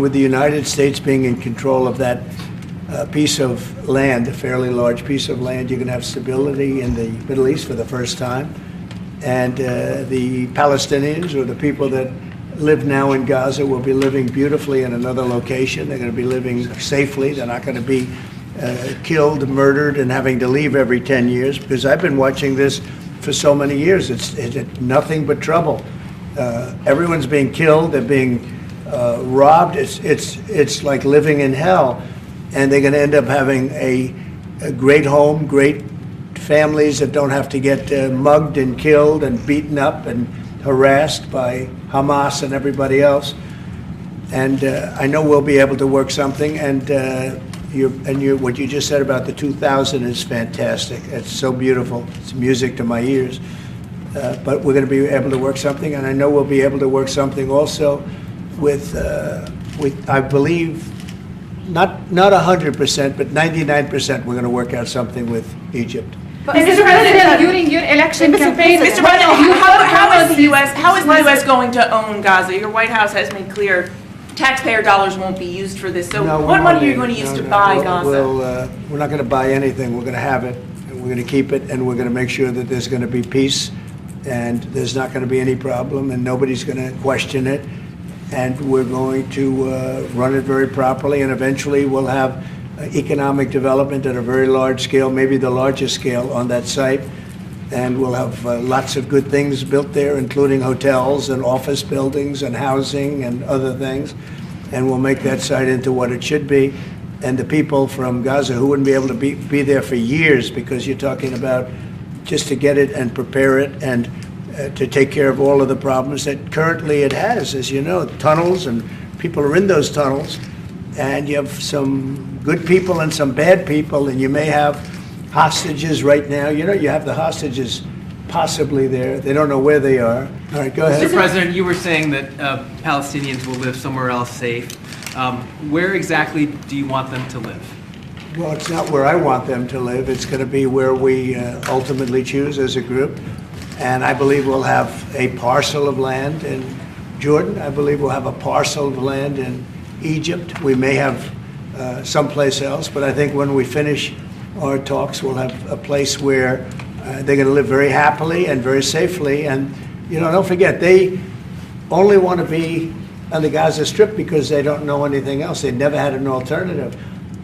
with the United States being in control of that piece of land, a fairly large piece of land, you're going to have stability in the Middle East for the first time. And the Palestinians, or the people that live now in Gaza, will be living beautifully in another location. They're going to be living safely. They're not going to be killed, murdered, and having to leave every 10 years, because I've been watching this for so many years. It's nothing but trouble. Everyone's being killed. They're being robbed. It's like living in hell. And they're going to end up having a great home, great families that don't have to get mugged and killed and beaten up and harassed by Hamas and everybody else. And I know we'll be able to work something. And what you just said about the 2000 is fantastic. It's so beautiful. It's music to my ears. But we're going to be able to work something, and I know we'll be able to work something also with I believe, not 100%, but 99%. We're going to work out something with Egypt. But Mr. President, during your election campaign, Mr. President, how is the U.S. going to own Gaza? Your White House has made clear taxpayer dollars won't be used for this. So what money are you going to use to buy Gaza? We're not going to buy anything. We're going to have it, and we're going to keep it, and we're going to make sure that there's going to be peace, and there's not going to be any problem, and nobody's going to question it. And we're going to run it very properly, and eventually we'll have economic development at a very large scale, maybe the largest scale on that site. And we'll have lots of good things built there, including hotels and office buildings and housing and other things. And we'll make that site into what it should be. And the people from Gaza who wouldn't be able to be there for years, because you're talking about just to get it and prepare it and to take care of all of the problems that currently it has, as you know, tunnels, and people are in those tunnels, and you have some good people and some bad people, and you may have hostages right now. You know, you have the hostages possibly there. They don't know where they are. All right, go ahead. Mr. President, you were saying that Palestinians will live somewhere else safe. Where exactly do you want them to live? Well, it's not where I want them to live. It's going to be where we ultimately choose as a group. And I believe we'll have a parcel of land in Jordan. I believe we'll have a parcel of land in Egypt. We may have someplace else, but I think when we finish our talks, we'll have a place where they're going to live very happily and very safely. And, you know, don't forget, they only want to be on the Gaza Strip because they don't know anything else. They've never had an alternative.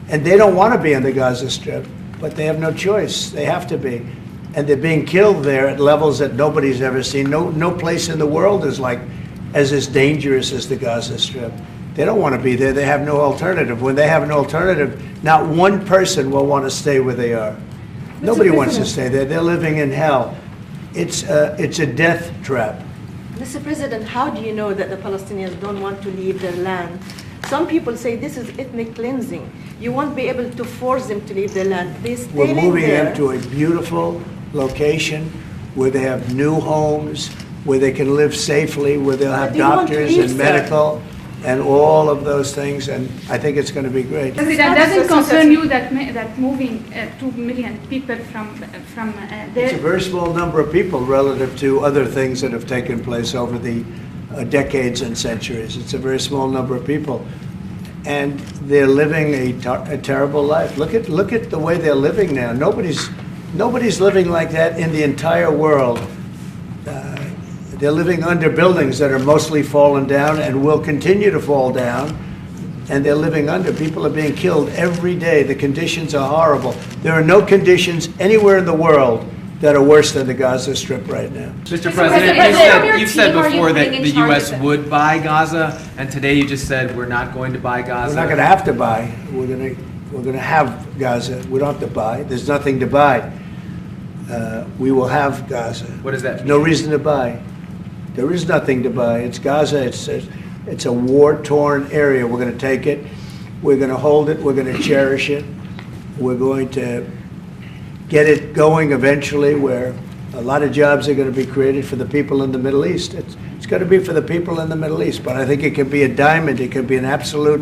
And they don't want to be on the Gaza Strip, but they have no choice. They have to be. And they're being killed there at levels that nobody's ever seen. No place in the world is as dangerous as the Gaza Strip. They don't want to be there. They have no alternative. When they have an alternative, not one person will want to stay where they are. Nobody wants to stay there. They're living in hell. It's a death trap. Mr. President, how do you know that the Palestinians don't want to leave their land? Some people say this is ethnic cleansing. You won't be able to force them to leave their land. We're moving them to a beautiful location where they have new homes, where they can live safely, where they'll have doctors and medical and all of those things, and I think it's going to be great. That doesn't concern you that moving 2 million people from there? It's a very small number of people relative to other things that have taken place over the decades and centuries. It's a very small number of people, and they're living a terrible life. Look at the way they're living now. Nobody's living like that in the entire world. They're living under buildings that are mostly fallen down and will continue to fall down, and they're living under. People are being killed every day. The conditions are horrible. There are no conditions anywhere in the world that are worse than the Gaza Strip right now. Mr. President, you've said before that the U.S. would buy Gaza, and today you just said we're not going to buy Gaza. We're not going to have to buy. We're going to have Gaza. We don't have to buy. There's nothing to buy. We will have Gaza. What does that mean? No reason to buy. There is nothing to buy. It's Gaza. It's a war-torn area. We're going to take it. We're going to hold it. We're going to cherish it. We're going to get it going eventually, where a lot of jobs are going to be created for the people in the Middle East. It's going to be for the people in the Middle East, but I think it can be a diamond. It can be an absolute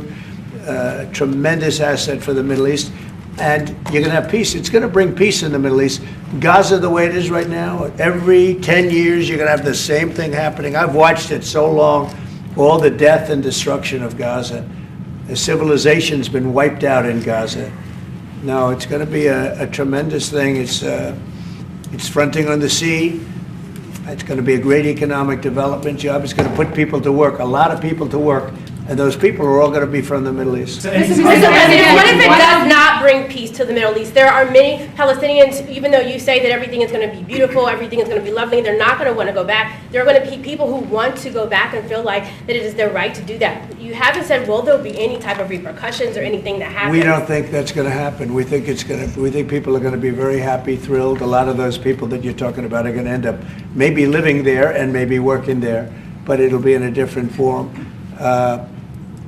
tremendous asset for the Middle East. And you're going to have peace. It's going to bring peace in the Middle East. Gaza, the way it is right now, every 10 years you're going to have the same thing happening. I've watched it so long, all the death and destruction of Gaza. A civilization's been wiped out in Gaza. No, it's going to be a tremendous thing. It's fronting on the sea. It's going to be a great economic development job. It's going to put people to work, a lot of people to work, and those people are all going to be from the Middle East. Mr. President, what if it does not bring peace to the Middle East? There are many Palestinians, even though you say that everything is going to be beautiful, everything is going to be lovely, they're not going to want to go back. There are going to be people who want to go back and feel like that it is their right to do that. You haven't said, will there be any type of repercussions or anything that happens? We don't think that's going to happen. We think people are going to be very happy, thrilled. A lot of those people that you're talking about are going to end up maybe living there and maybe working there, but it'll be in a different form.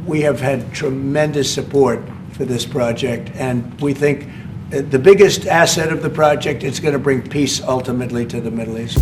We have had tremendous support for this project, and we think the biggest asset of the project is going to bring peace ultimately to the Middle East.